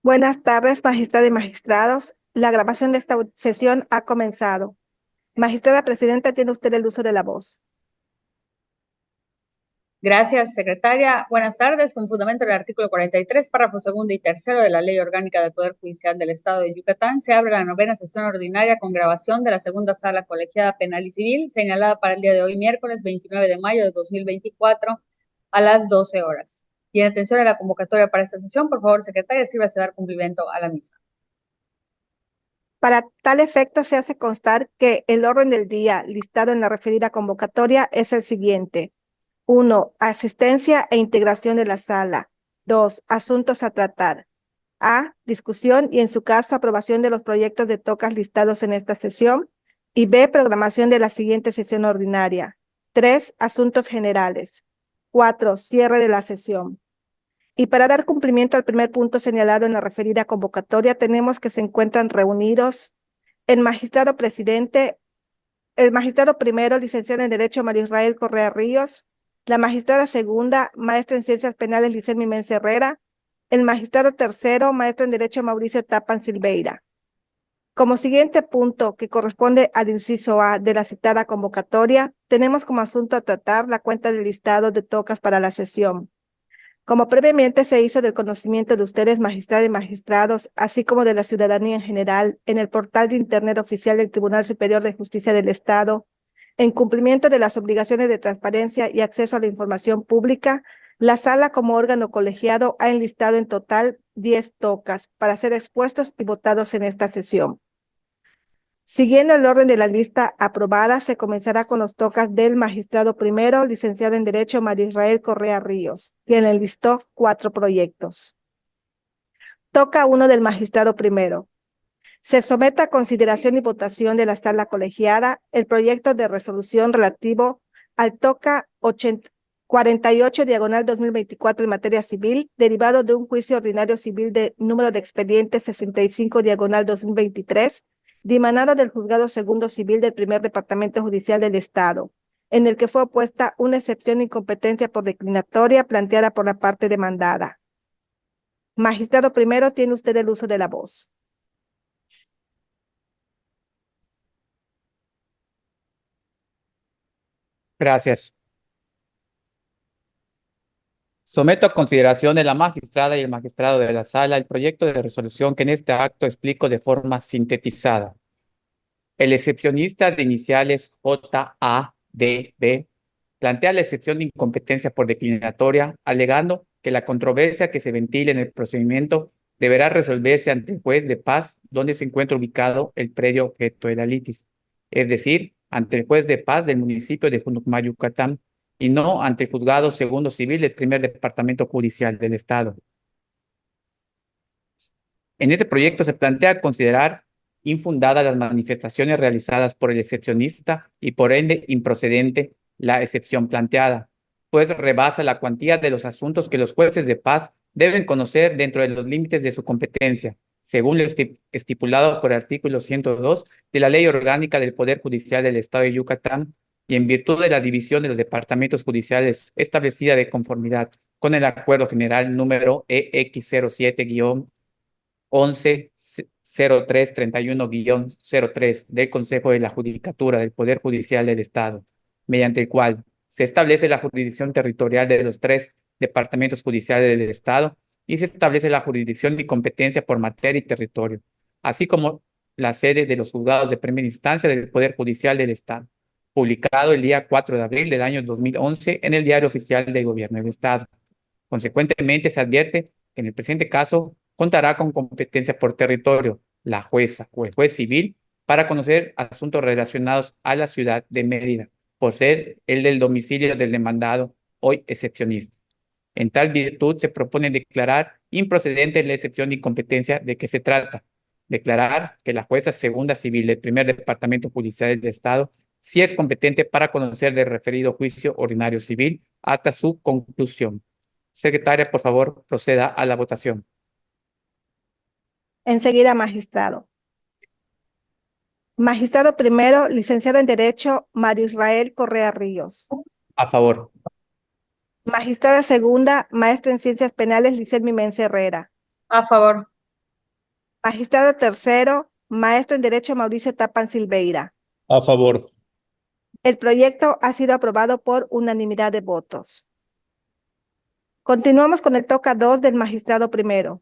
Buenas tardes, magistrada y magistrados. La grabación de esta sesión ha comenzado. Magistrada presidenta, tiene usted el uso de la voz. Gracias, secretaria. Buenas tardes. Con fundamento en el artículo 43, párrafo segundo y tercero de la Ley Orgánica del Poder Judicial del Estado de Yucatán, se abre la novena sesión ordinaria con grabación de la segunda sala colegiada penal y civil, señalada para el día de hoy, miércoles 29 de mayo de 2024, a las 12 horas. Y en atención a la convocatoria para esta sesión, por favor, secretaria, sírvase a dar cumplimiento a la misma. Para tal efecto, se hace constar que el orden del día listado en la referida convocatoria es el siguiente. 1. Asistencia e integración de la sala. 2. Asuntos a tratar. A. Discusión y, en su caso, aprobación de los proyectos de tocas listados en esta sesión. Y B. Programación de la siguiente sesión ordinaria. 3. Asuntos generales. 4. Cierre de la sesión. Y para dar cumplimiento al primer punto señalado en la referida convocatoria, tenemos que se encuentran reunidos el magistrado presidente, el magistrado primero, licenciado en Derecho Mario Israel Correa Ríos, la magistrada segunda, maestra en Ciencias Penales Licelmi Mence Herrera, el magistrado tercero, maestro en Derecho Mauricio Tapan Silveira. Como siguiente punto, que corresponde al inciso A de la citada convocatoria, tenemos como asunto a tratar la cuenta del listado de tocas para la sesión. Como previamente se hizo del conocimiento de ustedes, magistradas y magistrados, así como de la ciudadanía en general, en el portal de Internet oficial del Tribunal Superior de Justicia del Estado, en cumplimiento de las obligaciones de transparencia y acceso a la información pública, la sala como órgano colegiado ha enlistado en total 10 tocas para ser expuestos y votados en esta sesión. Siguiendo el orden de la lista aprobada, se comenzará con los tocas del magistrado primero, licenciado en Derecho Mario Israel Correa Ríos, quien enlistó 4 proyectos. Toca 1 del magistrado primero. Se somete a consideración y votación de la sala colegiada el proyecto de resolución relativo al toca 48 diagonal 2024 en materia civil, derivado de un juicio ordinario civil de número de expediente 65 diagonal 2023, dimanado del Juzgado Segundo Civil del Primer Departamento Judicial del Estado, en el que fue opuesta una excepción de incompetencia por declinatoria planteada por la parte demandada. Magistrado primero, tiene usted el uso de la voz. Gracias. Someto a consideración de la magistrada y el magistrado de la sala el proyecto de resolución que en este acto explico de forma sintetizada. El excepcionista de iniciales JADB plantea la excepción de incompetencia por declinatoria, alegando que la controversia que se ventile en el procedimiento deberá resolverse ante el juez de paz donde se encuentra ubicado el predio objeto de la litis, es decir, ante el juez de paz del municipio de Junucmá, Yucatán, y no ante el juzgado segundo civil del primer departamento judicial del Estado. En este proyecto se plantea considerar infundadas las manifestaciones realizadas por el excepcionista y por ende improcedente la excepción planteada, pues rebasa la cuantía de los asuntos que los jueces de paz deben conocer dentro de los límites de su competencia, según lo estipulado por el artículo 102 de la Ley Orgánica del Poder Judicial del Estado de Yucatán y en virtud de la división de los departamentos judiciales establecida de conformidad con el Acuerdo General número EX07-110331-03 del Consejo de la Judicatura del Poder Judicial del Estado, mediante el cual se establece la jurisdicción territorial de los 3 departamentos judiciales del Estado y se establece la jurisdicción y competencia por materia y territorio, así como la sede de los juzgados de primera instancia del Poder Judicial del Estado, publicado el día 4 de abril del año 2011 en el Diario Oficial del Gobierno del Estado. Consecuentemente, se advierte que en el presente caso contará con competencia por territorio la jueza o el juez civil para conocer asuntos relacionados a la ciudad de Mérida, por ser el del domicilio del demandado, hoy excepcionista. En tal virtud, se propone declarar improcedente la excepción de incompetencia de que se trata. Declarar que la jueza segunda civil del primer departamento judicial del Estado sí es competente para conocer del referido juicio ordinario civil hasta su conclusión. Secretaria, por favor, proceda a la votación. Enseguida, magistrado. Magistrado primero, licenciado en Derecho Mario Israel Correa Ríos. A favor. Magistrada segunda, maestra en Ciencias Penales Licelmi Mence Herrera. A favor. Magistrado tercero, maestro en Derecho Mauricio Tapan Silveira. A favor. El proyecto ha sido aprobado por unanimidad de votos. Continuamos con el toca 2 del magistrado primero.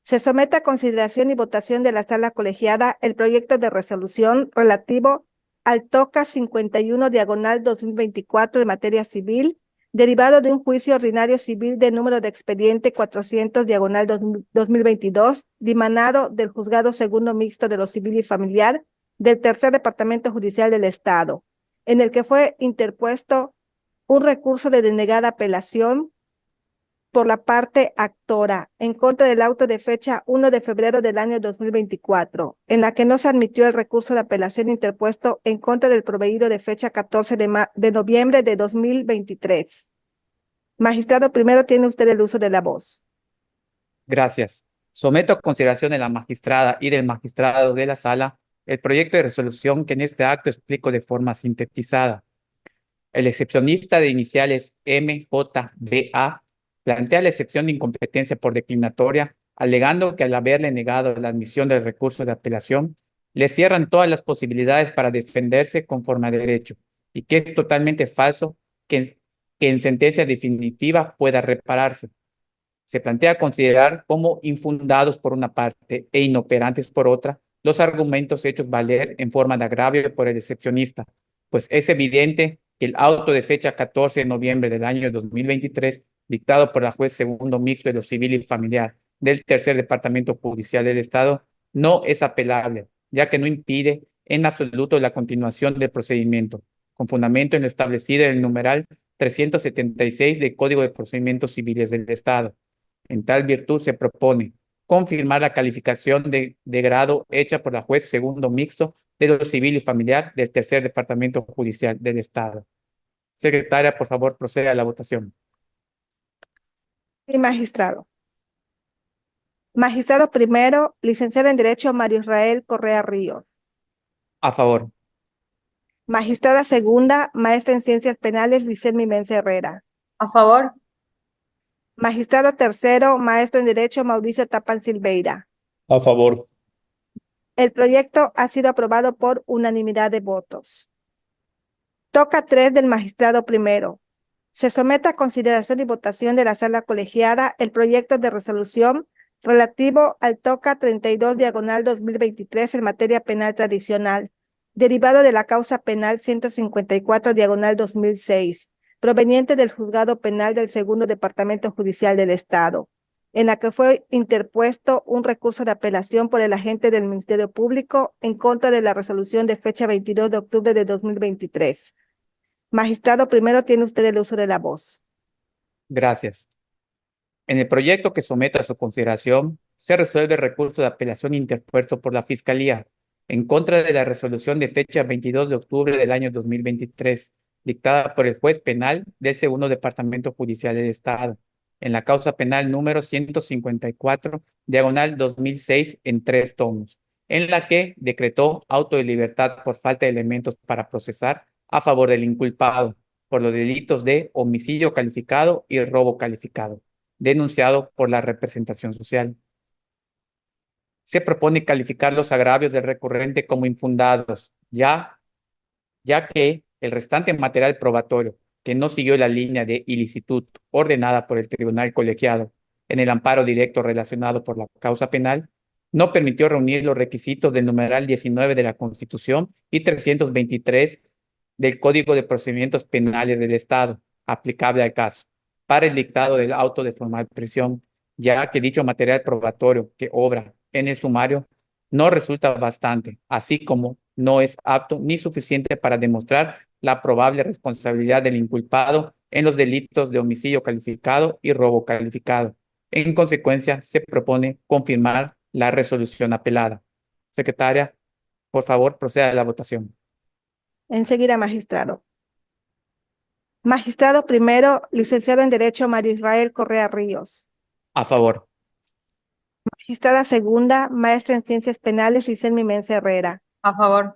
Se somete a consideración y votación de la sala colegiada el proyecto de resolución relativo al toca 51 diagonal 2024 de materia civil, derivado de un juicio ordinario civil de número de expediente 400 diagonal 2022, dimanado del Juzgado Segundo Mixto de lo Civil y Familiar del Tercer Departamento Judicial del Estado, en el que fue interpuesto un recurso de denegada apelación por la parte actora en contra del auto de fecha 1 de febrero del año 2024, en la que no se admitió el recurso de apelación interpuesto en contra del proveído de fecha 14 de noviembre de 2023. Magistrado primero, tiene usted el uso de la voz. Gracias. Someto a consideración de la magistrada y del magistrado de la sala el proyecto de resolución que en este acto explico de forma sintetizada. El excepcionista de iniciales MJBA plantea la excepción de incompetencia por declinatoria, alegando que al haberle negado la admisión del recurso de apelación, le cierran todas las posibilidades para defenderse conforme a derecho, y que es totalmente falso que en sentencia definitiva pueda repararse. Se plantea considerar como infundados por una parte e inoperantes por otra los argumentos hechos valer en forma de agravio por el excepcionista, pues es evidente que el auto de fecha 14 de noviembre del año 2023, dictado por la juez segundo mixto de lo civil y familiar del Tercer Departamento Judicial del Estado, no es apelable, ya que no impide en absoluto la continuación del procedimiento, con fundamento en lo establecido en el numeral 376 del Código de Procedimientos Civiles del Estado. En tal virtud se propone confirmar la calificación de grado hecha por la juez segundo mixto de lo civil y familiar del Tercer Departamento Judicial del Estado. Secretaria, por favor, proceda a la votación. Sí, magistrado. Magistrado primero, licenciado en Derecho Mario Israel Correa Ríos. A favor. Magistrada segunda, maestra en Ciencias Penales, Licelmi Mensa Herrera. A favor. Magistrado tercero, maestro en Derecho Mauricio Tapan Silveira. A favor. El proyecto ha sido aprobado por unanimidad de votos. Toca 3 del magistrado primero. Se somete a consideración y votación de la sala colegiada el proyecto de resolución relativo al toca 32 diagonal 2023 en materia penal tradicional, derivado de la causa penal 154 diagonal 2006, proveniente del Juzgado Penal del Segundo Departamento Judicial del Estado, en la que fue interpuesto un recurso de apelación por el agente del Ministerio Público en contra de la resolución de fecha 22 de octubre de 2023. Magistrado primero, tiene usted el uso de la voz. Gracias. En el proyecto que someto a su consideración, se resuelve el recurso de apelación interpuesto por la Fiscalía en contra de la resolución de fecha 22 de octubre del año 2023, dictada por el juez penal del Segundo Departamento Judicial del Estado, en la causa penal número 154, diagonal 2006, en 3 tomos, en la que decretó auto de libertad por falta de elementos para procesar a favor del inculpado por los delitos de homicidio calificado y robo calificado, denunciado por la representación social. Se propone calificar los agravios del recurrente como infundados, ya que el restante material probatorio, que no siguió la línea de ilicitud ordenada por el tribunal colegiado en el amparo directo relacionado por la causa penal, no permitió reunir los requisitos del numeral 19 de la Constitución y 323 del Código de Procedimientos Penales del Estado, aplicable al caso, para el dictado del auto de formal prisión, ya que dicho material probatorio que obra en el sumario no resulta bastante, así como no es apto ni suficiente para demostrar la probable responsabilidad del inculpado en los delitos de homicidio calificado y robo calificado. En consecuencia, se propone confirmar la resolución apelada. Secretaria, por favor, proceda a la votación. Enseguida, magistrado. Magistrado primero, licenciado en Derecho Mario Israel Correa Ríos. A favor. Magistrada segunda, maestra en Ciencias Penales, Licelmi Mensa Herrera. A favor.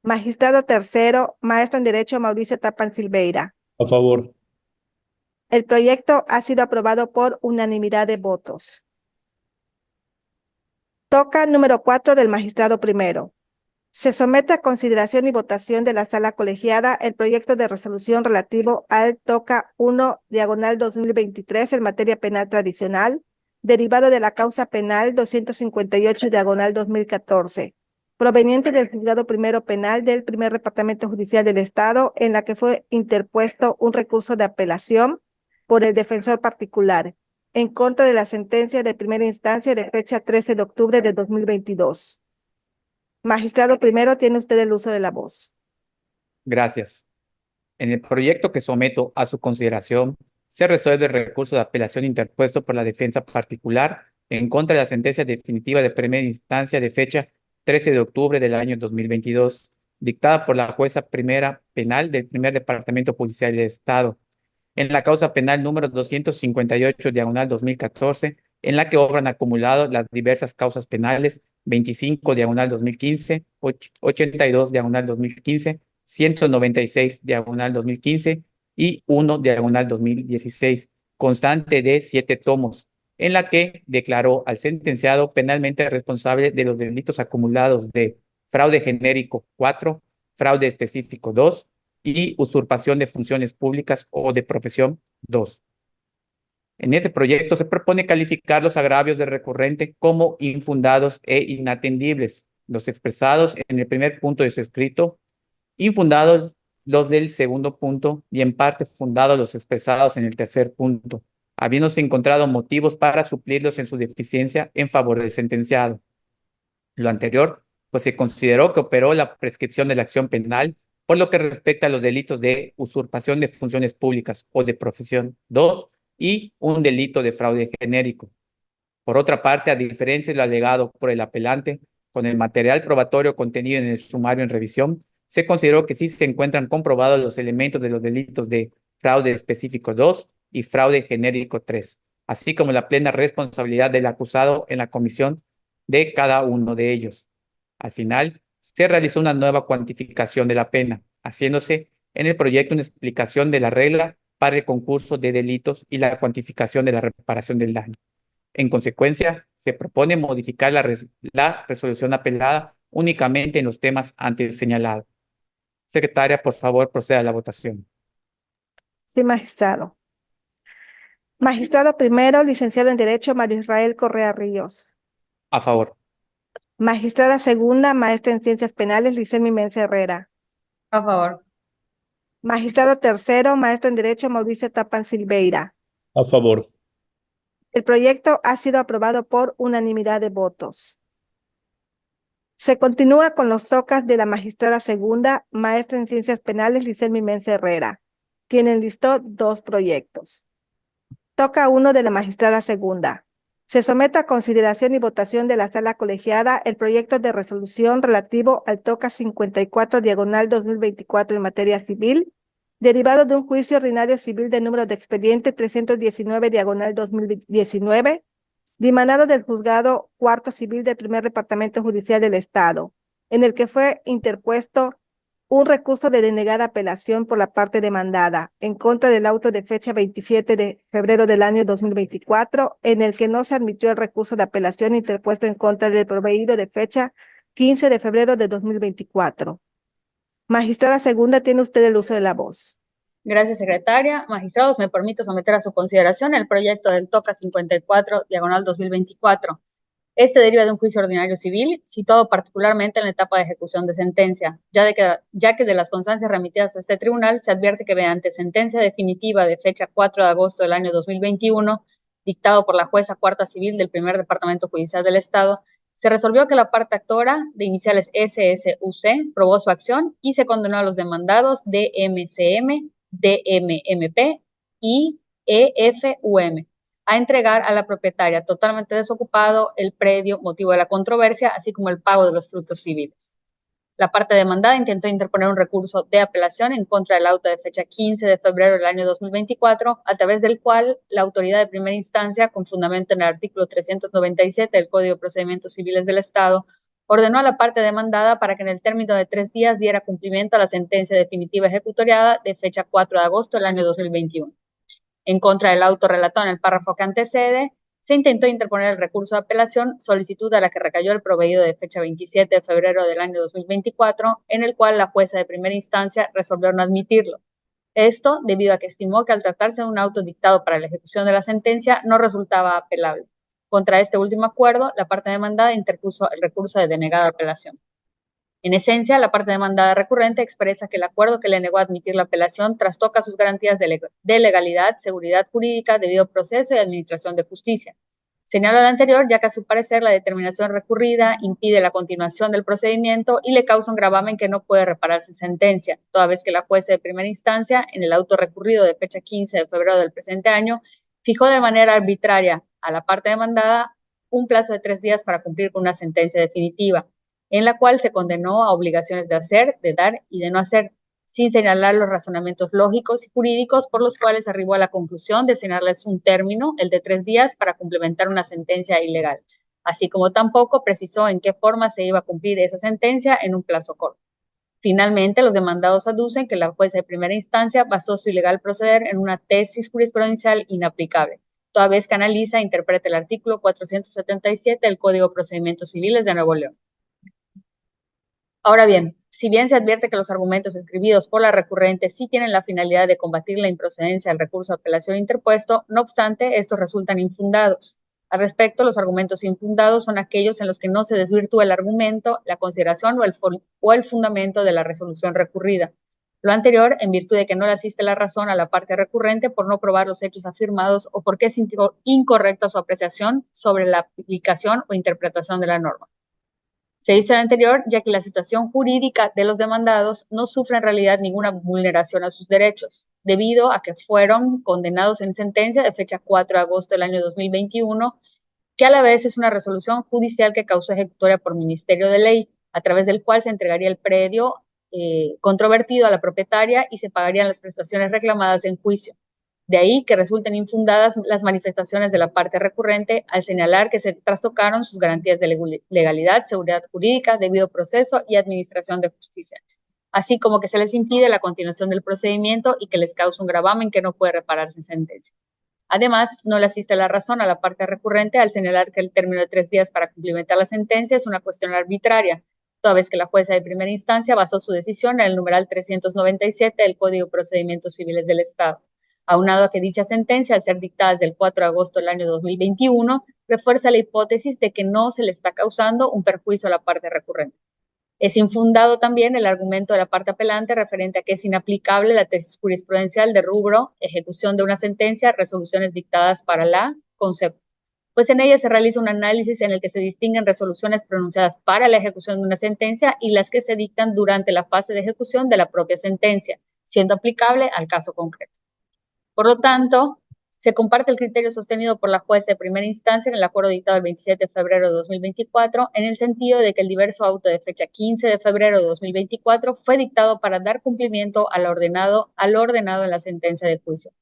Magistrado tercero, maestro en Derecho Mauricio Tapan Silveira. A favor. El proyecto ha sido aprobado por unanimidad de votos. Toca número 4 del magistrado primero. Se somete a consideración y votación de la sala colegiada el proyecto de resolución relativo al toca 1 diagonal 2023 en materia penal tradicional, derivado de la causa penal 258 diagonal 2014, proveniente del juzgado primero penal del primer departamento judicial del Estado, en la que fue interpuesto un recurso de apelación por el defensor particular en contra de la sentencia de primera instancia de fecha 13 de octubre de 2022. Magistrado primero, tiene usted el uso de la voz. Gracias. En el proyecto que someto a su consideración, se resuelve el recurso de apelación interpuesto por la defensa particular en contra de la sentencia definitiva de primera instancia de fecha 13 de octubre del año 2022, dictada por la jueza primera penal del primer departamento judicial del Estado, en la causa penal número 258 diagonal 2014, en la que obran acumulado las diversas causas penales 25 diagonal 2015, 82 diagonal 2015, 196 diagonal 2015 y 1 diagonal 2016, constante de 7 tomos, en la que declaró al sentenciado penalmente responsable de los delitos acumulados de fraude genérico 4, fraude específico 2 y usurpación de funciones públicas o de profesión 2. En este proyecto se propone calificar los agravios del recurrente como infundados e inatendibles, los expresados en el primer punto de su escrito, infundados los del segundo punto y en parte fundados los expresados en el tercer punto, habiéndose encontrado motivos para suplirlos en su deficiencia en favor del sentenciado. Lo anterior, pues se consideró que operó la prescripción de la acción penal por lo que respecta a los delitos de usurpación de funciones públicas o de profesión 2 y un delito de fraude genérico. Por otra parte, a diferencia de lo alegado por el apelante, con el material probatorio contenido en el sumario en revisión, se consideró que sí se encuentran comprobados los elementos de los delitos de fraude específico 2 y fraude genérico 3, así como la plena responsabilidad del acusado en la comisión de cada uno de ellos. Al final, se realizó una nueva cuantificación de la pena, haciéndose en el proyecto una explicación de la regla para el concurso de delitos y la cuantificación de la reparación del daño. En consecuencia, se propone modificar la resolución apelada únicamente en los temas antes señalados. Secretaria, por favor, proceda a la votación. Sí, magistrado. Magistrado primero, licenciado en Derecho, Mario Israel Correa Ríos. A favor. Magistrada segunda, maestra en Ciencias Penales, Licelmi Mence Herrera. A favor. Magistrado tercero, maestro en Derecho, Mauricio Tapan Silveira. A favor. El proyecto ha sido aprobado por unanimidad de votos. Se continúa con los tocas de la magistrada segunda, maestra en Ciencias Penales, Licelmi Mence Herrera, quien enlistó 2 proyectos. Toca 1 de la magistrada segunda. Se somete a consideración y votación de la sala colegiada el proyecto de resolución relativo al toca 54 diagonal 2024 en materia civil, derivado de un juicio ordinario civil de número de expediente 319 diagonal 2019, dimanado del juzgado cuarto civil del primer departamento judicial del Estado, en el que fue interpuesto un recurso de denegada apelación por la parte demandada en contra del auto de fecha 27 de febrero del año 2024, en el que no se admitió el recurso de apelación interpuesto en contra del proveído de fecha 15 de febrero de 2024. Magistrada segunda, tiene usted el uso de la voz. Gracias, secretaria. Magistrados, me permito someter a su consideración el proyecto del toca 54 diagonal 2024. Este deriva de un juicio ordinario civil, situado particularmente en la etapa de ejecución de sentencia, ya que de las constancias remitidas a este tribunal se advierte que mediante sentencia definitiva de fecha 4 de agosto del año 2021, dictado por la jueza cuarta civil del primer departamento judicial del Estado, se resolvió que la parte actora, de iniciales SSUC, probó su acción y se condenó a los demandados DMCM, DMMP y EFUM a entregar a la propietaria totalmente desocupado el predio motivo de la controversia, así como el pago de los frutos civiles. La parte demandada intentó interponer un recurso de apelación en contra del auto de fecha 15 de febrero del año 2024, a través del cual la autoridad de primera instancia, con fundamento en el artículo 397 del Código de Procedimientos Civiles del Estado, ordenó a la parte demandada para que en el término de 3 días diera cumplimiento a la sentencia definitiva ejecutoriada de fecha 4 de agosto del año 2021. En contra del auto relatado en el párrafo que antecede, se intentó interponer el recurso de apelación, solicitud a la que recayó el proveído de fecha 27 de febrero del año 2024, en el cual la jueza de primera instancia resolvió no admitirlo. Esto debido a que estimó que al tratarse de un auto dictado para la ejecución de la sentencia no resultaba apelable. Contra este último acuerdo, la parte demandada interpuso el recurso de denegada apelación. En esencia, la parte demandada recurrente expresa que el acuerdo que le negó a admitir la apelación trastoca sus garantías de legalidad, seguridad jurídica, debido proceso y administración de justicia. Señala lo anterior, ya que a su parecer la determinación recurrida impide la continuación del procedimiento y le causa un gravamen que no puede repararse en sentencia, toda vez que la jueza de primera instancia, en el auto recurrido de fecha 15 de febrero del presente año, fijó de manera arbitraria a la parte demandada un plazo de 3 días para cumplir con una sentencia definitiva, en la cual se condenó a obligaciones de hacer, de dar y de no hacer, sin señalar los razonamientos lógicos y jurídicos por los cuales arribó a la conclusión de señalarles un término, el de 3 días, para complementar una sentencia ilegal, así como tampoco precisó en qué forma se iba a cumplir esa sentencia en un plazo corto. Finalmente, los demandados aducen que la jueza de primera instancia basó su ilegal proceder en una tesis jurisprudencial inaplicable, toda vez que analiza e interpreta el artículo 477 del Código de Procedimientos Civiles de Nuevo León. Ahora bien, si bien se advierte que los argumentos escribidos por la recurrente sí tienen la finalidad de combatir la improcedencia del recurso de apelación interpuesto, no obstante, estos resultan infundados. Al respecto, los argumentos infundados son aquellos en los que no se desvirtúa el argumento, la consideración o el fundamento de la resolución recurrida. Lo anterior, en virtud de que no le asiste la razón a la parte recurrente por no probar los hechos afirmados o porque es incorrecta su apreciación sobre la aplicación o interpretación de la norma. Se dice lo anterior, ya que la situación jurídica de los demandados no sufre en realidad ninguna vulneración a sus derechos, debido a que fueron condenados en sentencia de fecha 4 de agosto del año 2021, que a la vez es una resolución judicial que causó ejecutoria por Ministerio de Ley, a través del cual se entregaría el predio controvertido a la propietaria y se pagarían las prestaciones reclamadas en juicio. De ahí que resulten infundadas las manifestaciones de la parte recurrente al señalar que se trastocaron sus garantías de legalidad, seguridad jurídica, debido proceso y administración de justicia, así como que se les impide la continuación del procedimiento y que les causa un gravamen que no puede repararse en sentencia. Además, no le asiste la razón a la parte recurrente al señalar que el término de 3 días para cumplimentar la sentencia es una cuestión arbitraria, toda vez que la jueza de primera instancia basó su decisión en el numeral 397 del Código de Procedimientos Civiles del Estado. Aunado a que dicha sentencia, al ser dictada desde el 4 de agosto del año 2021, refuerza la hipótesis de que no se le está causando un perjuicio a la parte recurrente. Es infundado también el argumento de la parte apelante referente a que es inaplicable la tesis jurisprudencial de rubro, ejecución de una sentencia, resoluciones dictadas para la concepto, pues en ella se realiza un análisis en el que se distinguen resoluciones pronunciadas para la ejecución de una sentencia y las que se dictan durante la fase de ejecución de la propia sentencia, siendo aplicable al caso concreto. Por lo tanto, se comparte el criterio sostenido por la jueza de primera instancia en el acuerdo dictado el 27 de febrero de 2024, en el sentido de que el diverso auto de fecha 15 de febrero de 2024 fue dictado para dar cumplimiento al ordenado en la sentencia de juicio,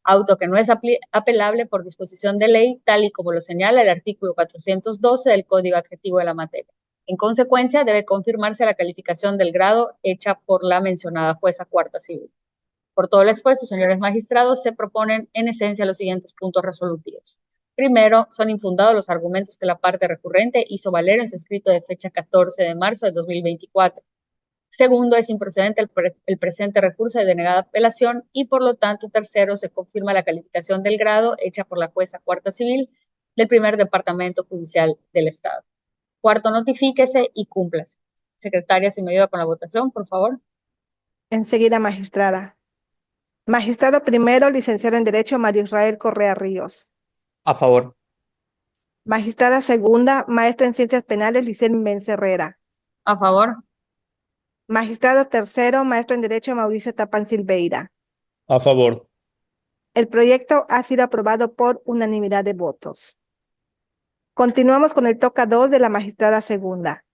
auto que no es apelable por disposición de ley, tal y como lo señala el artículo 412 del Código Adjetivo de la materia. En consecuencia, debe confirmarse la calificación del grado hecha por la mencionada jueza cuarta civil. Por todo lo expuesto, señores magistrados, se proponen en esencia los siguientes puntos resolutivos. Primero, son infundados los argumentos que la parte recurrente hizo valer en su escrito de fecha 14 de marzo de 2024. Segundo, es improcedente el presente recurso de denegada apelación y, por lo tanto, tercero, se confirma la calificación del grado hecha por la jueza cuarta civil del primer departamento judicial del Estado. Cuarto, notifíquese y cúmplase. Secretaria, si me ayuda con la votación, por favor. Enseguida, magistrada. Magistrado primero, licenciado en Derecho, Mario Israel Correa Ríos. A favor. Magistrada segunda, maestro en Ciencias Penales, Licen Menz Herrera. A favor. Magistrado tercero, maestro en Derecho, Mauricio Tapán Silveira. A favor. El proyecto ha sido aprobado por unanimidad de votos. Continuamos con el toca 2 de la magistrada segunda.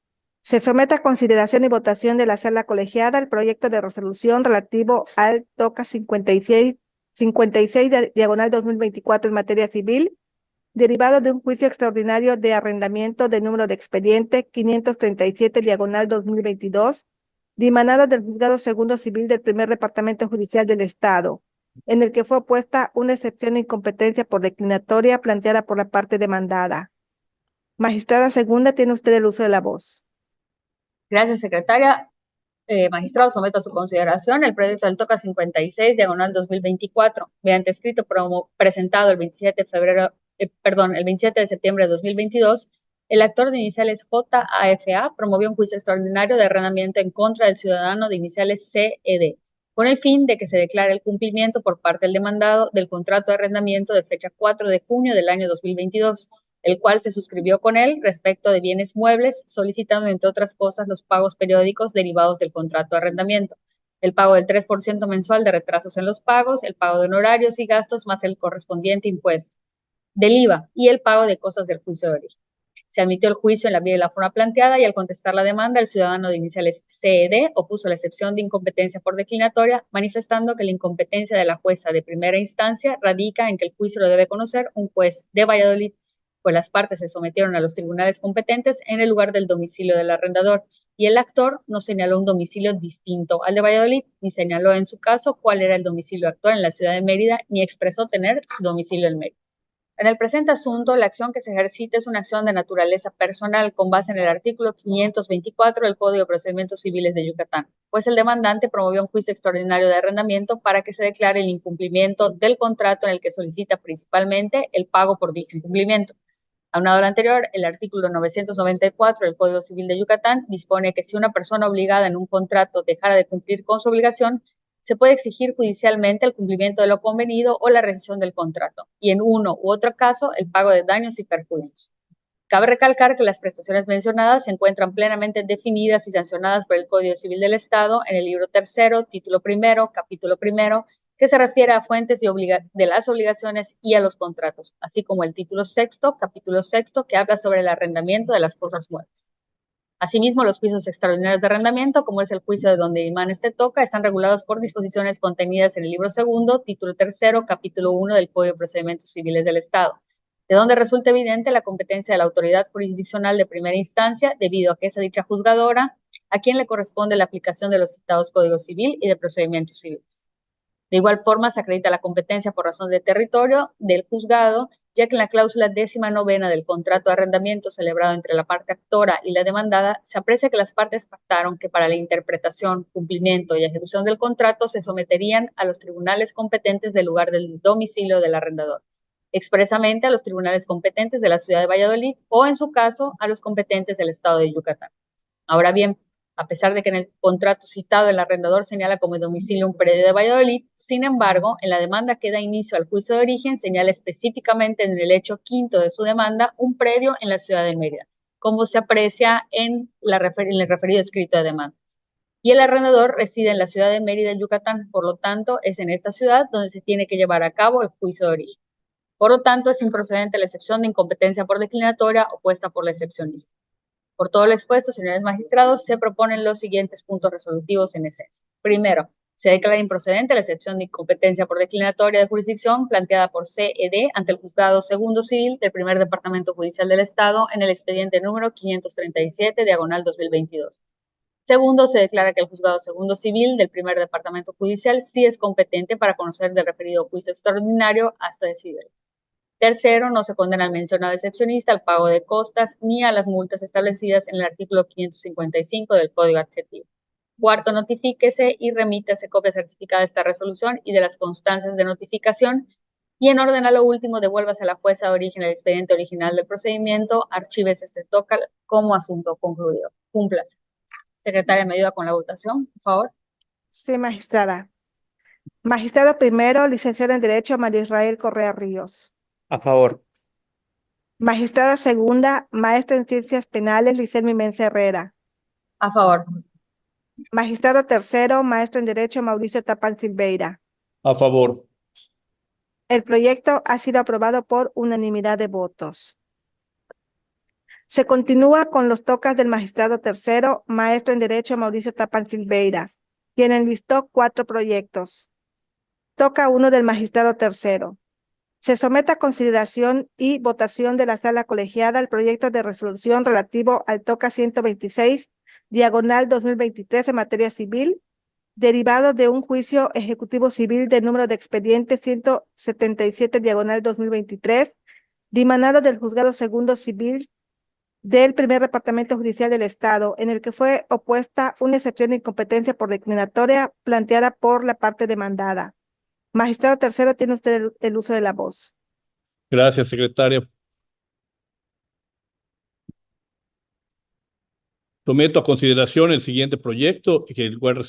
Se somete a consideración y votación de la sala colegiada el proyecto de resolución relativo al toca 56 diagonal 2024 en materia civil, derivado de un juicio extraordinario de arrendamiento de número de expediente 537 diagonal 2022, dimanado del Juzgado Segundo Civil del Primer Departamento Judicial del Estado, en el que fue opuesta una excepción de incompetencia por declinatoria planteada por la parte demandada. Magistrada segunda, tiene usted el uso de la voz. Gracias, secretaria. Magistrado, someto a su consideración el proyecto del TOCA 56, diagonal 2024, mediante escrito presentado el 27 de febrero, el 27 de septiembre de 2022, el actor de iniciales JAFA promovió un juicio extraordinario de arrendamiento en contra del ciudadano de iniciales CED, con el fin de que se declare el cumplimiento por parte del demandado del contrato de arrendamiento de fecha 4 de junio del año 2022, el cual se suscribió con él respecto de bienes muebles, solicitando, entre otras cosas, los pagos periódicos derivados del contrato de arrendamiento, el pago del 3% mensual de retrasos en los pagos, el pago de honorarios y gastos más el correspondiente impuesto del IVA y el pago de cosas del juicio de origen. Se admitió el juicio en la vía y la forma planteada y al contestar la demanda, el ciudadano de iniciales CED opuso la excepción de incompetencia por declinatoria, manifestando que la incompetencia de la jueza de primera instancia radica en que el juicio lo debe conocer un juez de Valladolid, pues las partes se sometieron a los tribunales competentes en el lugar del domicilio del arrendador y el actor no señaló un domicilio distinto al de Valladolid, ni señaló en su caso cuál era el domicilio actual en la ciudad de Mérida, ni expresó tener su domicilio en Mérida. En el presente asunto, la acción que se ejercita es una acción de naturaleza personal con base en el artículo 524 del Código de Procedimientos Civiles de Yucatán, pues el demandante promovió un juicio extraordinario de arrendamiento para que se declare el incumplimiento del contrato en el que solicita principalmente el pago por dicho incumplimiento. Aunado a lo anterior, el artículo 994 del Código Civil de Yucatán dispone que si una persona obligada en un contrato dejara de cumplir con su obligación, se puede exigir judicialmente el cumplimiento de lo convenido o la rescisión del contrato, y en uno u otro caso, el pago de daños y perjuicios. Cabe recalcar que las prestaciones mencionadas se encuentran plenamente definidas y sancionadas por el Código Civil del Estado en el libro tercero, título primero, capítulo primero, que se refiere a fuentes de las obligaciones y a los contratos, así como el título sexto, capítulo sexto, que habla sobre el arrendamiento de las cosas muebles. Asimismo, los juicios extraordinarios de arrendamiento, como es el juicio de donde Imán toca, están regulados por disposiciones contenidas en el libro segundo, título tercero, capítulo 1 del Código de Procedimientos Civiles del Estado, de donde resulta evidente la competencia de la autoridad jurisdiccional de primera instancia, debido a que es a dicha juzgadora a quien le corresponde la aplicación de los citados Códigos Civil y de Procedimientos Civiles. De igual forma, se acredita la competencia por razón de territorio del juzgado, ya que en la cláusula 19ª del contrato de arrendamiento celebrado entre la parte actora y la demandada, se aprecia que las partes pactaron que para la interpretación, cumplimiento y ejecución del contrato se someterían a los tribunales competentes del lugar del domicilio del arrendador, expresamente a los tribunales competentes de la ciudad de Valladolid o, en su caso, a los competentes del estado de Yucatán. Ahora bien, a pesar de que en el contrato citado el arrendador señala como domicilio un predio de Valladolid, sin embargo, en la demanda que da inicio al juicio de origen señala específicamente en el hecho quinto de su demanda un predio en la ciudad de Mérida, como se aprecia en el referido escrito de demanda. Y el arrendador reside en la ciudad de Mérida, Yucatán, por lo tanto, es en esta ciudad donde se tiene que llevar a cabo el juicio de origen. Por lo tanto, es improcedente la excepción de incompetencia por declinatoria opuesta por la excepcionista. Por todo lo expuesto, señores magistrados, se proponen los siguientes puntos resolutivos en esencia. Primero, se declara improcedente la excepción de incompetencia por declinatoria de jurisdicción planteada por CED ante el Juzgado Segundo Civil del Primer Departamento Judicial del Estado en el expediente número 537, diagonal 2022. Segundo, se declara que el Juzgado Segundo Civil del Primer Departamento Judicial sí es competente para conocer del referido juicio extraordinario hasta decidirlo. Tercero, no se condena al mencionado excepcionista al pago de costas ni a las multas establecidas en el artículo 555 del Código Adjetivo. Cuarto, notifíquese y remítase copia certificada de esta resolución y de las constancias de notificación. Y en orden a lo último, devuélvase a la jueza de origen el expediente original del procedimiento, archívese este TOCA como asunto concluido. Cúmplase. Secretaria, ¿me ayuda con la votación, por favor? Sí, magistrada. Magistrado primero, licenciado en Derecho, María Israel Correa Ríos. A favor. Magistrada segunda, maestra en Ciencias Penales, Licelmi Mensa Herrera. A favor. Magistrado tercero, maestro en Derecho, Mauricio Tapán Silveira. A favor. El proyecto ha sido aprobado por unanimidad de votos. Se continúa con los tocas del magistrado tercero, maestro en Derecho, Mauricio Tapán Silveira, quien enlistó 4 proyectos. Toca 1 del magistrado tercero. Se somete a consideración y votación de la sala colegiada el proyecto de resolución relativo al toca 126, diagonal 2023 en materia civil, derivado de un juicio ejecutivo civil del número de expediente 177/2023, dimanado del Juzgado Segundo Civil del Primer Departamento Judicial del Estado, en el que fue opuesta una excepción de incompetencia por declinatoria planteada por la parte demandada. Magistrado tercero, tiene usted el uso de la voz. Gracias, secretaria. Someto a consideración el siguiente proyecto, el cual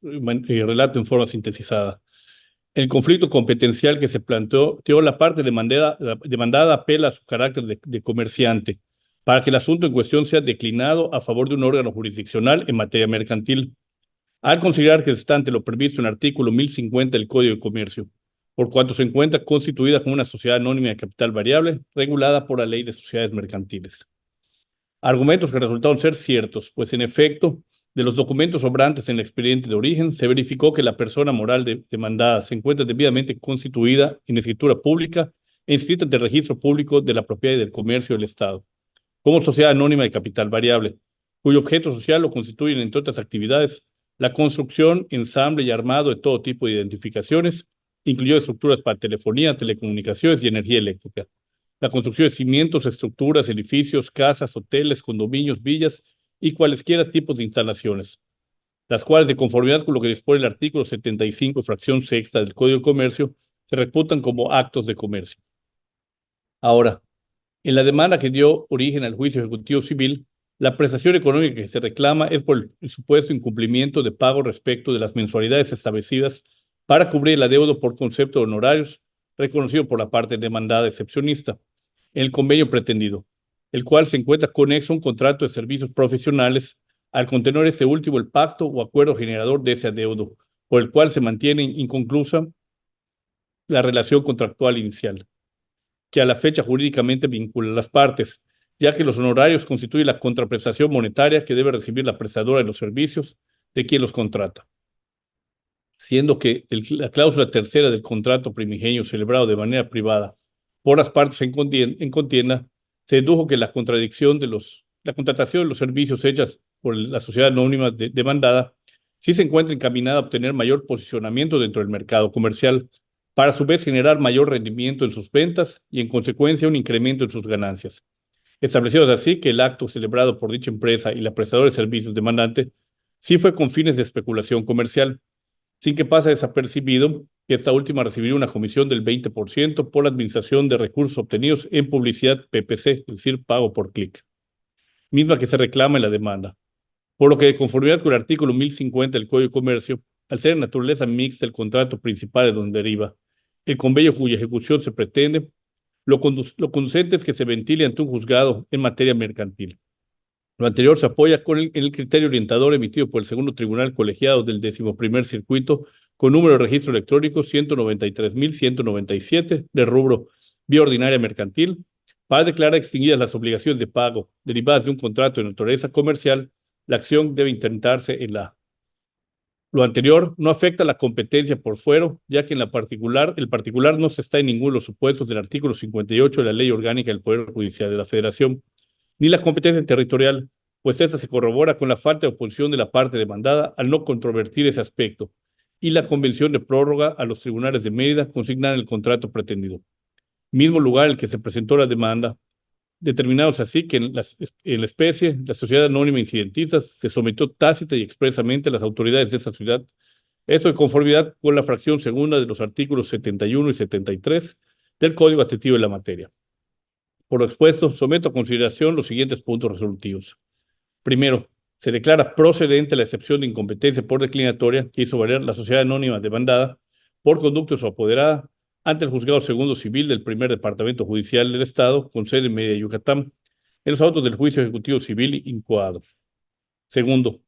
relato en forma sintetizada. El conflicto competencial que se planteó, la parte demandada apela a su carácter de comerciante, para que el asunto en cuestión sea declinado a favor de un órgano jurisdiccional en materia mercantil, al considerar que está ante lo previsto en el artículo 1050 del Código de Comercio, por cuanto se encuentra constituida como una sociedad anónima de capital variable, regulada por la Ley de Sociedades Mercantiles. Argumentos que resultaron ser ciertos, pues en efecto, de los documentos sobrantes en el expediente de origen, se verificó que la persona moral demandada se encuentra debidamente constituida en escritura pública e inscrita ante el registro público de la propiedad y del comercio del Estado, como sociedad anónima de capital variable, cuyo objeto social lo constituyen, entre otras actividades, la construcción, ensamble y armado de todo tipo de identificaciones, incluyendo estructuras para telefonía, telecomunicaciones y energía eléctrica, la construcción de cimientos, estructuras, edificios, casas, hoteles, condominios, villas y cualesquiera tipos de instalaciones, las cuales, de conformidad con lo que dispone el artículo 75, fracción sexta del Código de Comercio, se reputan como actos de comercio. Ahora, en la demanda que dio origen al juicio ejecutivo civil, la prestación económica que se reclama es por el supuesto incumplimiento de pago respecto de las mensualidades establecidas para cubrir el adeudo por concepto de honorarios reconocido por la parte demandada excepcionista en el convenio pretendido, el cual se encuentra conexo a un contrato de servicios profesionales al contener este último el pacto o acuerdo generador de ese adeudo, por el cual se mantiene inconclusa la relación contractual inicial, que a la fecha jurídicamente vincula a las partes, ya que los honorarios constituyen la contraprestación monetaria que debe recibir la prestadora de los servicios de quien los contrata, siendo que la cláusula tercera del contrato primigenio celebrado de manera privada por las partes en contienda, se dedujo que la contratación de los servicios hechas por la sociedad anónima demandada sí se encuentra encaminada a obtener mayor posicionamiento dentro del mercado comercial, para a su vez generar mayor rendimiento en sus ventas y en consecuencia un incremento en sus ganancias, establecidos así que el acto celebrado por dicha empresa y la prestadora de servicios demandante sí fue con fines de especulación comercial, sin que pase desapercibido que esta última recibiría una comisión del 20% por la administración de recursos obtenidos en publicidad PPC, es decir, pago por clic, misma que se reclama en la demanda. Por lo que, de conformidad con el artículo 1050 del Código de Comercio, al ser de naturaleza mixta el contrato principal de donde deriva el convenio cuya ejecución se pretende, lo conducente es que se ventile ante un juzgado en materia mercantil. Lo anterior se apoya en el criterio orientador emitido por el Segundo Tribunal Colegiado del 11º Circuito, con número de registro electrónico 193.197, de rubro vía ordinaria mercantil, para declarar extinguidas las obligaciones de pago derivadas de un contrato de naturaleza comercial. La acción debe intentarse en la. Lo anterior no afecta la competencia por fuero, ya que el particular no se está en ninguno de los supuestos del artículo 58 de la Ley Orgánica del Poder Judicial de la Federación, ni la competencia territorial, pues esta se corrobora con la falta de oposición de la parte demandada al no controvertir ese aspecto, y la convención de prórroga a los tribunales de Mérida consignar el contrato pretendido, mismo lugar en el que se presentó la demanda, determinados así que en la especie, la sociedad anónima incidentista se sometió tácita y expresamente a las autoridades de esa ciudad, esto de conformidad con la fracción segunda de los artículos 71 y 73 del Código Administrativo de la materia. Por lo expuesto, someto a consideración los siguientes puntos resolutivos. Primero, se declara procedente la excepción de incompetencia por declinatoria que hizo valer la sociedad anónima demandada por conducto de su apoderada ante el Juzgado Segundo Civil del Primer Departamento Judicial del Estado, con sede en Mérida, Yucatán, en los autos del juicio ejecutivo civil incoado. Segundo,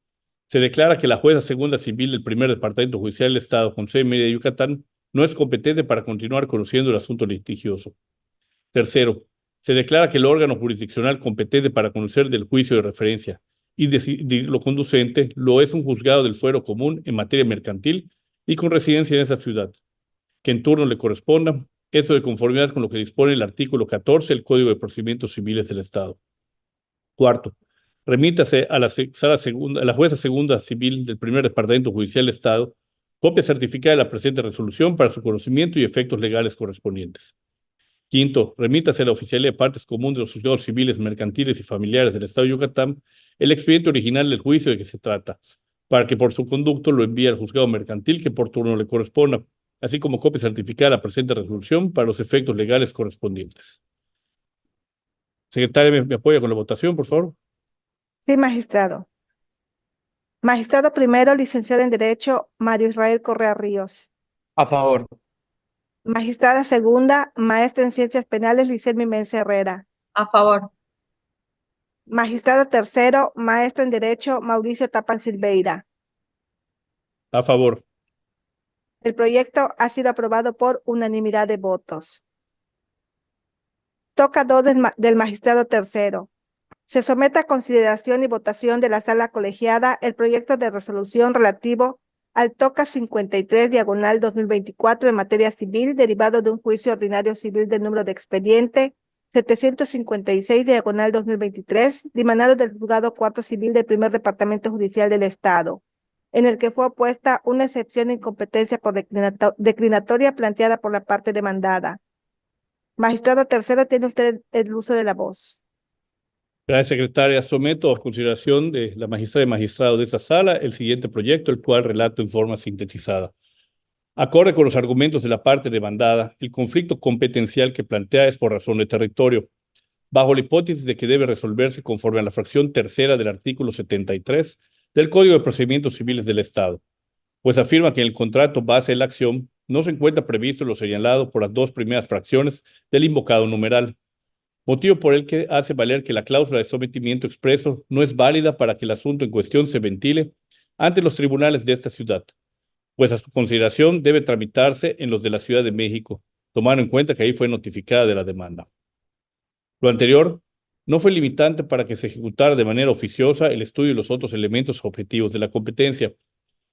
se declara que la jueza segunda civil del Primer Departamento Judicial del Estado, con sede en Mérida, Yucatán, no es competente para continuar conociendo el asunto litigioso. Tercero, se declara que el órgano jurisdiccional competente para conocer del juicio de referencia y lo conducente lo es un juzgado del fuero común en materia mercantil y con residencia en esa ciudad, que en turno le corresponda, esto de conformidad con lo que dispone el artículo 14 del Código de Procedimientos Civiles del Estado. Cuarto, remítase a la jueza segunda civil del primer departamento judicial del Estado copia certificada de la presente resolución para su conocimiento y efectos legales correspondientes. Quinto, remítase a la Oficialía de Partes Comunes de los Juzgados Civiles, Mercantiles y Familiares del Estado de Yucatán el expediente original del juicio de que se trata, para que por su conducto lo envíe al juzgado mercantil que por turno le corresponda, así como copia certificada de la presente resolución para los efectos legales correspondientes. Secretaria, ¿me apoya con la votación, por favor? Sí, magistrado. Magistrado primero, licenciado en Derecho, Mario Israel Correa Ríos. A favor. Magistrada segunda, maestra en Ciencias Penales, Licelmi Mence Herrera. A favor. Magistrado tercero, maestro en Derecho, Mauricio Tapan Silveira. A favor. El proyecto ha sido aprobado por unanimidad de votos. Toca 2 del magistrado tercero. Se somete a consideración y votación de la sala colegiada el proyecto de resolución relativo al TOCA 53/2024 en materia civil derivado de un juicio ordinario civil del número de expediente 756/2023 dimanado del juzgado cuarto civil del primer departamento judicial del Estado, en el que fue opuesta una excepción de incompetencia por declinatoria planteada por la parte demandada. Magistrado tercero, tiene usted el uso de la voz. Gracias, secretaria. Someto a consideración de la magistrada y magistrado de esta sala el siguiente proyecto, el cual relato en forma sintetizada. Acorde con los argumentos de la parte demandada, el conflicto competencial que plantea es por razón de territorio, bajo la hipótesis de que debe resolverse conforme a la fracción tercera del artículo 73 del Código de Procedimientos Civiles del Estado, pues afirma que en el contrato base de la acción no se encuentra previsto lo señalado por las dos primeras fracciones del invocado numeral, motivo por el que hace valer que la cláusula de sometimiento expreso no es válida para que el asunto en cuestión se ventile ante los tribunales de esta ciudad, pues a su consideración debe tramitarse en los de la Ciudad de México, tomando en cuenta que ahí fue notificada de la demanda. Lo anterior no fue limitante para que se ejecutara de manera oficiosa el estudio de los otros elementos objetivos de la competencia,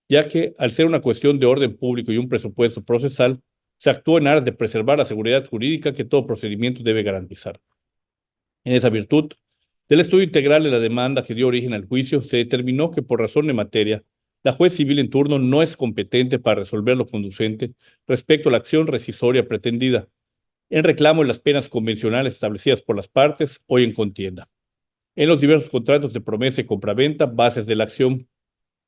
ya que, al ser una cuestión de orden público y un presupuesto procesal, se actuó en aras de preservar la seguridad jurídica que todo procedimiento debe garantizar. En esa virtud, del estudio integral de la demanda que dio origen al juicio, se determinó que por razón de materia, la juez civil en turno no es competente para resolver lo conducente respecto a la acción rescisoria pretendida, en reclamo de las penas convencionales establecidas por las partes hoy en contienda, en los diversos contratos de promesa y compraventa, bases de la acción,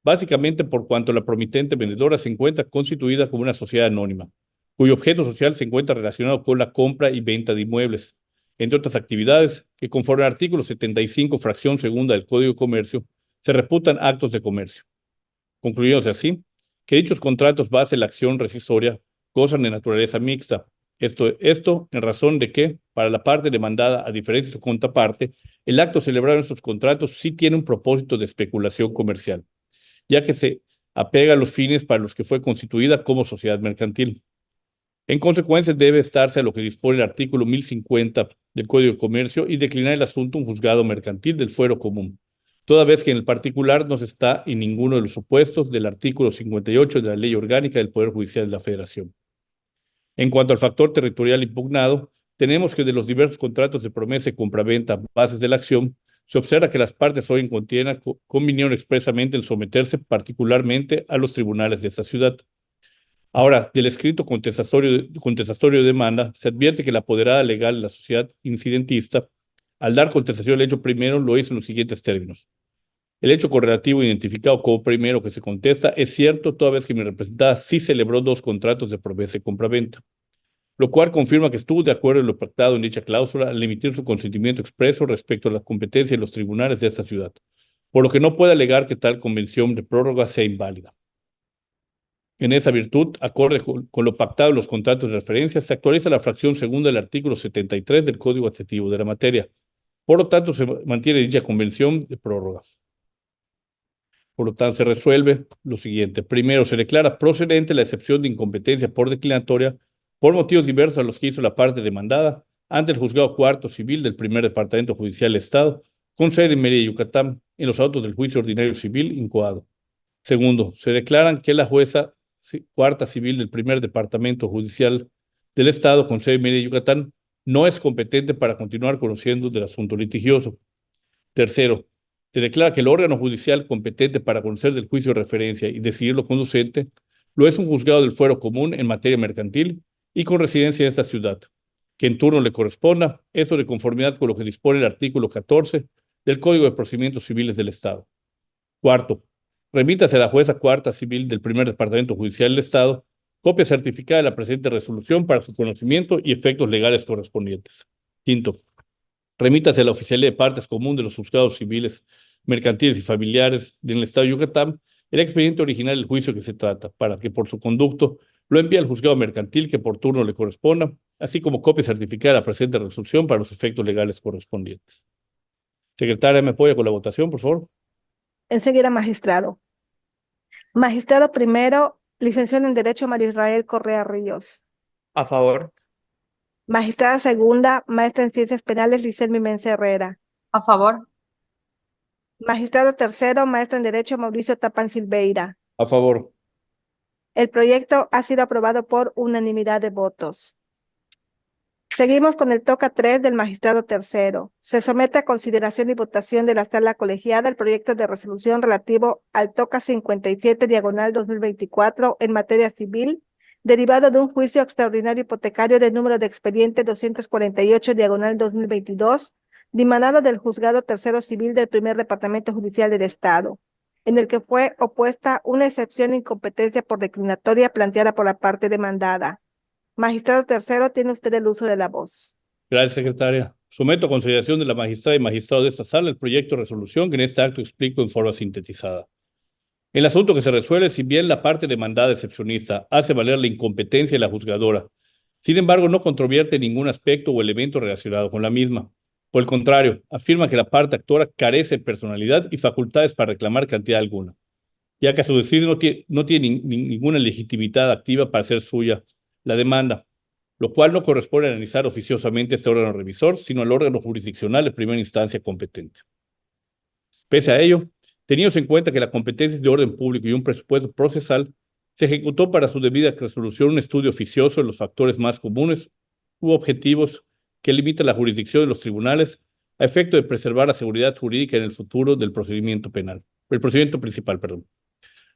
básicamente por cuanto la promitente vendedora se encuentra constituida como una sociedad anónima, cuyo objeto social se encuentra relacionado con la compra y venta de inmuebles, entre otras actividades que conforme al artículo 75, fracción segunda del Código de Comercio, se reputan actos de comercio. Concluyéndose así, que dichos contratos base de la acción rescisoria gozan de naturaleza mixta. Esto en razón de que, para la parte demandada, a diferencia de su contraparte, el acto celebrado en sus contratos sí tiene un propósito de especulación comercial, ya que se apega a los fines para los que fue constituida como sociedad mercantil. En consecuencia, debe estarse a lo que dispone el artículo 1050 del Código de Comercio y declinar el asunto a un juzgado mercantil del fuero común, toda vez que en el particular no se está en ninguno de los supuestos del artículo 58 de la Ley Orgánica del Poder Judicial de la Federación. En cuanto al factor territorial impugnado, tenemos que de los diversos contratos de promesa y compraventa bases de la acción, se observa que las partes hoy en contienda convinieron expresamente en someterse particularmente a los tribunales de esta ciudad. Ahora, del escrito contestatorio de demanda, se advierte que la apoderada legal de la sociedad incidentista, al dar contestación al hecho primero, lo hizo en los siguientes términos. El hecho correlativo identificado como primero que se contesta es cierto, toda vez que mi representada sí celebró dos contratos de promesa y compraventa, lo cual confirma que estuvo de acuerdo en lo pactado en dicha cláusula al emitir su consentimiento expreso respecto a la competencia de los tribunales de esta ciudad, por lo que no puede alegar que tal convención de prórroga sea inválida. En esa virtud, acorde con lo pactado en los contratos de referencia, se actualiza la fracción segunda del artículo 73 del Código Administrativo de la materia. Por lo tanto, se mantiene dicha convención de prórroga. Por lo tanto, se resuelve lo siguiente. Primero, se declara procedente la excepción de incompetencia por declinatoria por motivos diversos a los que hizo la parte demandada ante el Juzgado Cuarto Civil del Primer Departamento Judicial del Estado, con sede en Mérida, Yucatán, en los autos del juicio ordinario civil incoado. Segundo, se declaran que la jueza Cuarta Civil del Primer Departamento Judicial del Estado, con sede en Mérida, Yucatán, no es competente para continuar conociendo del asunto litigioso. Tercero, Se declara que el órgano judicial competente para conocer del juicio de referencia y decidir lo conducente lo es un juzgado del fuero común en materia mercantil y con residencia en esta ciudad, que en turno le corresponda, eso de conformidad con lo que dispone el artículo 14 del Código de Procedimientos Civiles del Estado. Cuarto, remítase a la jueza cuarta civil del primer departamento judicial del Estado copia certificada de la presente resolución para su conocimiento y efectos legales correspondientes. Quinto, remítase a la oficialía de partes común de los juzgados civiles, mercantiles y familiares del Estado de Yucatán el expediente original del juicio que se trata, para que por su conducto lo envíe al juzgado mercantil que por turno le corresponda, así como copia certificada de la presente resolución para los efectos legales correspondientes. Secretaria, ¿me apoya con la votación, por favor? Enseguida, magistrado. Magistrado primero, licenciado en Derecho María Israel Correa Ríos. A favor. Magistrada segunda, maestra en Ciencias Penales, Licelmi Mence Herrera. A favor. Magistrado tercero, maestro en Derecho, Mauricio Tapán Silveira. A favor. El proyecto ha sido aprobado por unanimidad de votos. Seguimos con el toca 3 del magistrado tercero. Se somete a consideración y votación de la sala colegiada el proyecto de resolución relativo al toca 57/2024 en materia civil, derivado de un juicio extraordinario hipotecario de número de expediente 248/2022, dimanado del juzgado tercero civil del primer departamento judicial del Estado, en el que fue opuesta una excepción de incompetencia por declinatoria planteada por la parte demandada. Magistrado tercero, tiene usted el uso de la voz. Gracias, secretaria. Someto a consideración de la magistrada y magistrado de esta sala el proyecto de resolución que en este acto explico en forma sintetizada. El asunto que se resuelve, si bien la parte demandada excepcionista hace valer la incompetencia de la juzgadora, sin embargo no controvierte ningún aspecto o elemento relacionado con la misma. Por el contrario, afirma que la parte actora carece de personalidad y facultades para reclamar cantidad alguna, ya que a su decir no tiene ninguna legitimidad activa para hacer suya la demanda, lo cual no corresponde analizar oficiosamente este órgano revisor, sino al órgano jurisdiccional de primera instancia competente. Pese a ello, teniendo en cuenta que la competencia es de orden público y un presupuesto procesal, se ejecutó para su debida resolución un estudio oficioso de los factores más comunes u objetivos que limitan la jurisdicción de los tribunales a efecto de preservar la seguridad jurídica en el futuro del procedimiento penal, el procedimiento principal, perdón.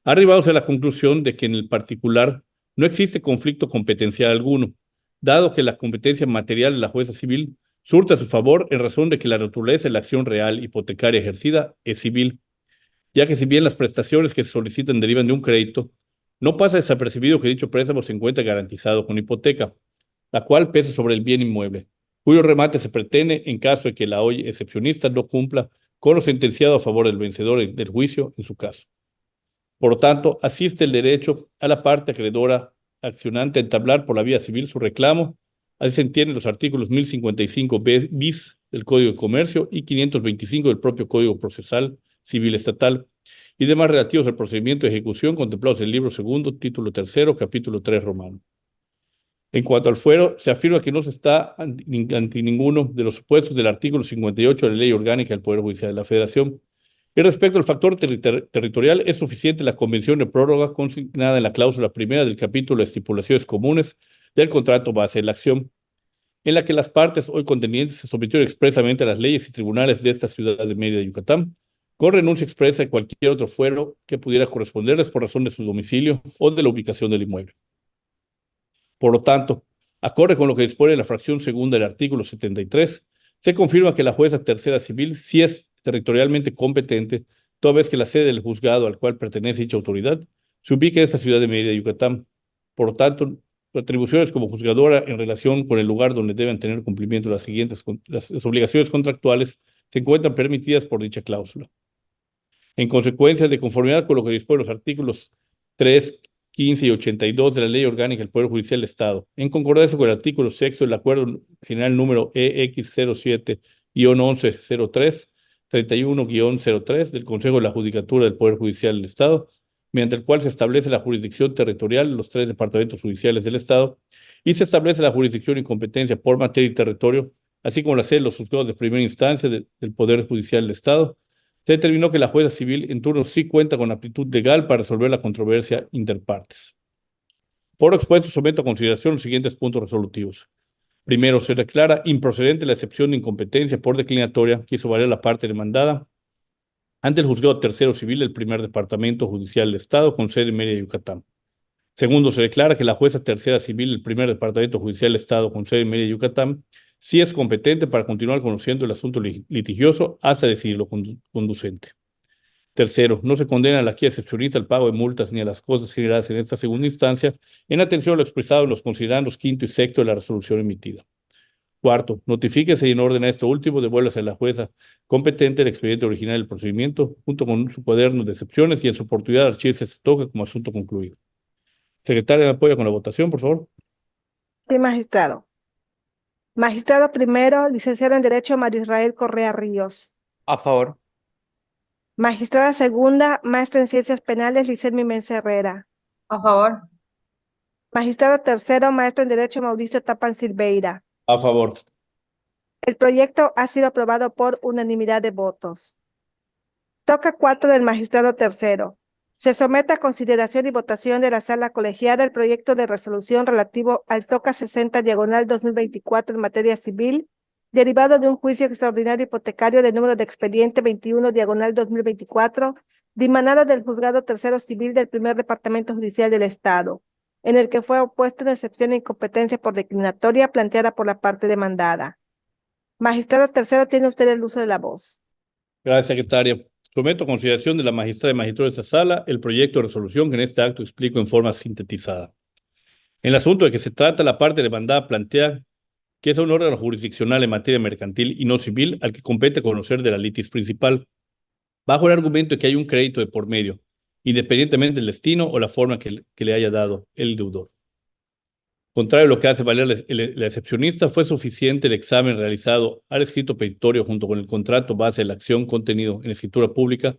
Arribados a la conclusión de que en el particular no existe conflicto competencial alguno, dado que la competencia material de la jueza civil surte a su favor en razón de que la naturaleza de la acción real hipotecaria ejercida es civil, ya que si bien las prestaciones que se solicitan derivan de un crédito, no pasa desapercibido que dicho préstamo se encuentra garantizado con hipoteca, la cual pesa sobre el bien inmueble, cuyo remate se pretende en caso de que la hoy excepcionista no cumpla con lo sentenciado a favor del vencedor del juicio en su caso. Por lo tanto, asiste el derecho a la parte acreedora accionante a entablar por la vía civil su reclamo. Así se entienden los artículos 1055 bis del Código de Comercio y 525 del propio Código Procesal Civil Estatal y demás relativos al procedimiento de ejecución contemplados en el libro segundo, título tercero, capítulo 3 romano. En cuanto al fuero, se afirma que no se está ante ninguno de los supuestos del artículo 58 de la Ley Orgánica del Poder Judicial de la Federación. Y respecto al factor territorial, es suficiente la convención de prórroga consignada en la cláusula primera del capítulo de estipulaciones comunes del contrato base de la acción, en la que las partes hoy contendientes se sometieron expresamente a las leyes y tribunales de esta ciudad de Mérida, Yucatán, con renuncia expresa de cualquier otro fuero que pudiera corresponderles por razón de su domicilio o de la ubicación del inmueble. Por lo tanto, acorde con lo que dispone la fracción segunda del artículo 73, se confirma que la jueza tercera civil sí es territorialmente competente, toda vez que la sede del juzgado al cual pertenece dicha autoridad se ubica en esta ciudad de Mérida, Yucatán. Por lo tanto, sus atribuciones como juzgadora en relación con el lugar donde deben tener cumplimiento las siguientes las obligaciones contractuales se encuentran permitidas por dicha cláusula. En consecuencia, de conformidad con lo que disponen los artículos 3, 15 y 82 de la Ley Orgánica del Poder Judicial del Estado, en concordancia con el artículo 6 del Acuerdo General número EX07-1103, 31-03 del Consejo de la Judicatura del Poder Judicial del Estado, mediante el cual se establece la jurisdicción territorial de los 3 departamentos judiciales del Estado y se establece la jurisdicción y competencia por materia y territorio, así como la sede de los juzgados de primera instancia del Poder Judicial del Estado. Se determinó que la jueza civil en turno sí cuenta con aptitud legal para resolver la controversia interpartes. Por lo expuesto, someto a consideración los siguientes puntos resolutivos. Primero, se declara improcedente la excepción de incompetencia por declinatoria que hizo valer la parte demandada ante el Juzgado Tercero Civil del Primer Departamento Judicial del Estado con sede en Mérida, Yucatán. Segundo, se declara que la jueza tercera civil del Primer Departamento Judicial del Estado con sede en Mérida, Yucatán, sí es competente para continuar conociendo el asunto litigioso hasta decidirlo conducente. Tercero, no se condena a la quia excepcionista al pago de multas ni a las cosas generadas en esta segunda instancia, en atención a lo expresado en los considerandos quinto y sexto de la resolución emitida. Cuarto, notifíquese y en orden a esto último, devuélvase a la jueza competente el expediente original del procedimiento, junto con su cuaderno de excepciones y en su oportunidad archívese se toca como asunto concluido. Secretaria, ¿me apoya con la votación, por favor? Sí, magistrado. Magistrado primero, licenciado en Derecho Mario Israel Correa Ríos. A favor. Magistrada segunda, maestra en Ciencias Penales, Licelmi Mens Herrera. A favor. Magistrado tercero, maestro en Derecho Mauricio Tapan Silveira. A favor. El proyecto ha sido aprobado por unanimidad de votos. Toca 4 del magistrado tercero. Se somete a consideración y votación de la sala colegiada el proyecto de resolución relativo al toca 60/2024 en materia civil, derivado de un juicio extraordinario hipotecario de número de expediente 21/2024, dimanado del Juzgado Tercero Civil del Primer Departamento Judicial del Estado, en el que fue opuesta una excepción de incompetencia por declinatoria planteada por la parte demandada. Magistrado tercero, tiene usted el uso de la voz. Gracias, secretaria. Someto a consideración de la magistrada y magistrado de esta sala el proyecto de resolución que en este acto explico en forma sintetizada. En el asunto de que se trata, la parte demandada plantea que es un órgano jurisdiccional en materia mercantil y no civil al que compete conocer de la litis principal, bajo el argumento de que hay un crédito de por medio, independientemente del destino o la forma que le haya dado el deudor. Contrario a lo que hace valer la excepcionista, fue suficiente el examen realizado al escrito petitorio junto con el contrato base de la acción contenido en escritura pública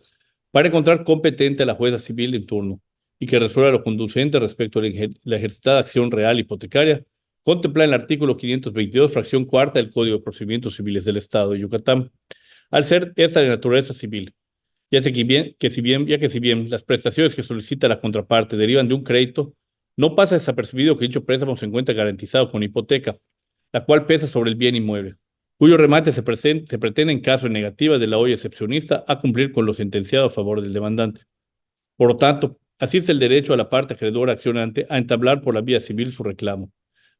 para encontrar competente a la jueza civil en turno y que resuelva lo conducente respecto a la ejercitada acción real hipotecaria contemplada en el artículo 522, fracción cuarta del Código de Procedimientos Civiles del Estado de Yucatán, al ser esta de naturaleza civil, ya que si bien las prestaciones que solicita la contraparte derivan de un crédito, no pasa desapercibido que dicho préstamo se encuentra garantizado con hipoteca, la cual pesa sobre el bien inmueble, cuyo remate se pretende en caso de negativa de la olla excepcionista a cumplir con lo sentenciado a favor del demandante. Por lo tanto, asiste el derecho a la parte acreedora accionante a entablar por la vía civil su reclamo.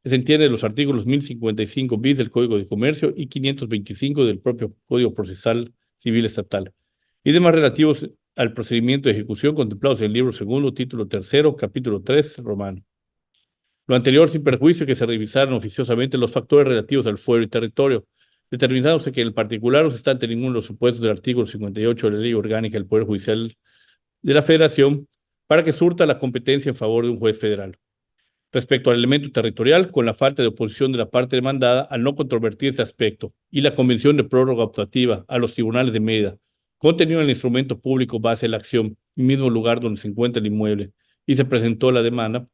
Se entiende los artículos 1055 bis del Código de Comercio y 525 del propio Código Procesal Civil Estatal, y demás relativos al procedimiento de ejecución contemplados en el libro segundo, título tercero, capítulo 3, romano. Lo anterior sin perjuicio que se revisaran oficiosamente los factores relativos al fuero y territorio, determinándose que en el particular no se está ante ninguno de los supuestos del artículo 58 de la Ley Orgánica del Poder Judicial de la Federación para que surta la competencia en favor de un juez federal. Respecto al elemento territorial, con la falta de oposición de la parte demandada al no controvertir ese aspecto y la convención de prórroga optativa a los tribunales de Mérida, contenido en el instrumento público base de la acción, mismo lugar donde se encuentra el inmueble, y se presentó la demanda,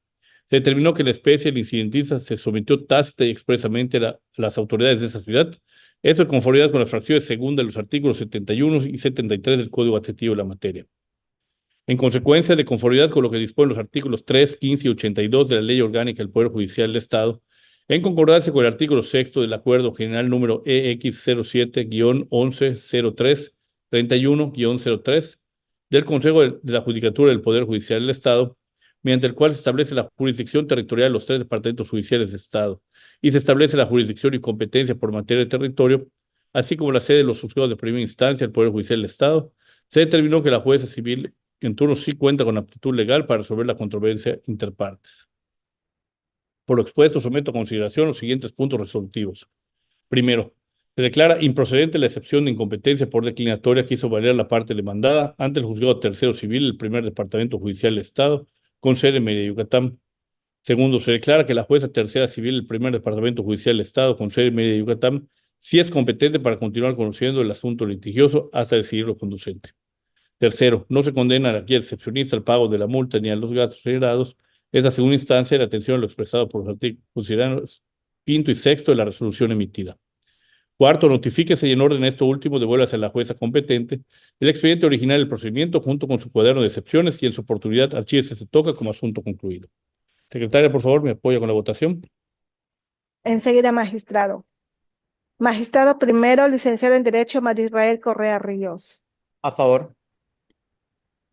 se determinó que la especie del incidentista se sometió tácita y expresamente a las autoridades de esa ciudad, esto en conformidad con las fracciones segunda de los artículos 71 y 73 del Código Administrativo de la materia. En consecuencia, de conformidad con lo que disponen los artículos 3, 15 y 82 de la Ley Orgánica del Poder Judicial del Estado, en concordancia con el artículo 6 del Acuerdo General número EX07-1103-31-03 del Consejo de la Judicatura del Poder Judicial del Estado, mediante el cual se establece la jurisdicción territorial de los 3 departamentos judiciales de Estado y se establece la jurisdicción y competencia por materia de territorio, así como la sede de los juzgados de primera instancia del Poder Judicial del Estado, se determinó que la jueza civil en turno sí cuenta con aptitud legal para resolver la controversia interpartes. Por lo expuesto, someto a consideración los siguientes puntos resolutivos. Primero, se declara improcedente la excepción de incompetencia por declinatoria que hizo valer la parte demandada ante el Juzgado Tercero Civil del Primer Departamento Judicial del Estado, con sede en Mérida, Yucatán. Segundo, se declara que la jueza tercera civil del Primer Departamento Judicial del Estado, con sede en Mérida, Yucatán, sí es competente para continuar conociendo el asunto litigioso hasta decidir lo conducente. Tercero, no se condena a la quia excepcionista al pago de la multa ni a los gastos generados. Es la segunda instancia de atención a lo expresado por los artículos considerados quinto y sexto de la resolución emitida. Cuarto, notifíquese y en orden a esto último devuélvase a la jueza competente el expediente original del procedimiento junto con su cuaderno de excepciones y en su oportunidad archívese se toca como asunto concluido. Secretaria, por favor, me apoya con la votación. Enseguida, magistrado. Magistrado primero, licenciado en Derecho Mario Israel Correa Ríos. A favor.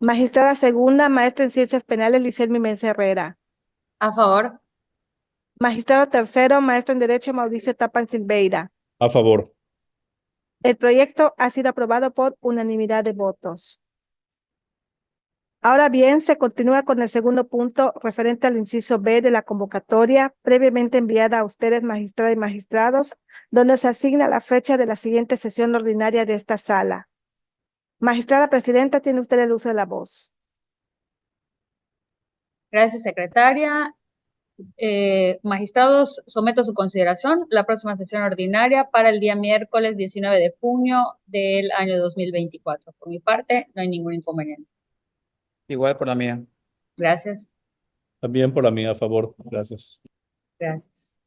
Magistrada segunda, maestra en Ciencias Penales, Liselmi Mesa Herrera. A favor. Magistrado tercero, maestro en Derecho, Mauricio Tapan Silveira. A favor. El proyecto ha sido aprobado por unanimidad de votos. Ahora bien, se continúa con el segundo punto referente al inciso B de la convocatoria previamente enviada a ustedes, magistradas y magistrados, donde se asigna la fecha de la siguiente sesión ordinaria de esta sala. Magistrada presidenta, tiene usted el uso de la voz. Gracias, secretaria. Magistrados, someto a su consideración la próxima sesión ordinaria para el día miércoles 19 de junio del año 2024. Por mi parte, no hay ningún inconveniente. Igual por la mía. Gracias. También por la mía, a favor. Gracias. Gracias.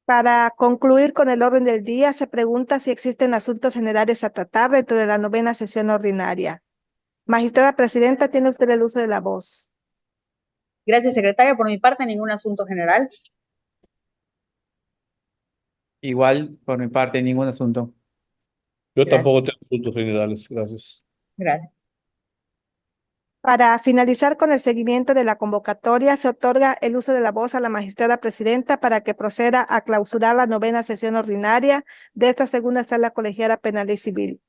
Para concluir con el orden del día, se pregunta si existen asuntos generales a tratar dentro de la novena sesión ordinaria. Magistrada presidenta, tiene usted el uso de la voz. Gracias, secretaria. Por mi parte, ningún asunto general. Igual por mi parte, ningún asunto. Yo Gracias. tampoco tengo asuntos generales. Gracias. Gracias. Para finalizar con el seguimiento de la convocatoria, se otorga el uso de la voz a la magistrada presidenta para que proceda a clausurar la novena sesión ordinaria de esta segunda sala colegiada penal y civil.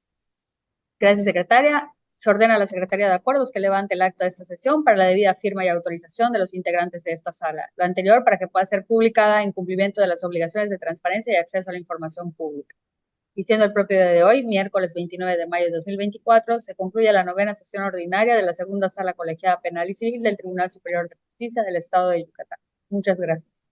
Gracias, secretaria. Se ordena a la Secretaría de Acuerdos que levante el acta de esta sesión para la debida firma y autorización de los integrantes de esta sala. Lo anterior para que pueda ser publicada en cumplimiento de las obligaciones de transparencia y acceso a la información pública. Y siendo el propio día de hoy, miércoles 29 de mayo de 2024, se concluye la novena sesión ordinaria de la segunda sala colegiada penal y civil del Tribunal Superior de Justicia del Estado de Yucatán. Muchas gracias.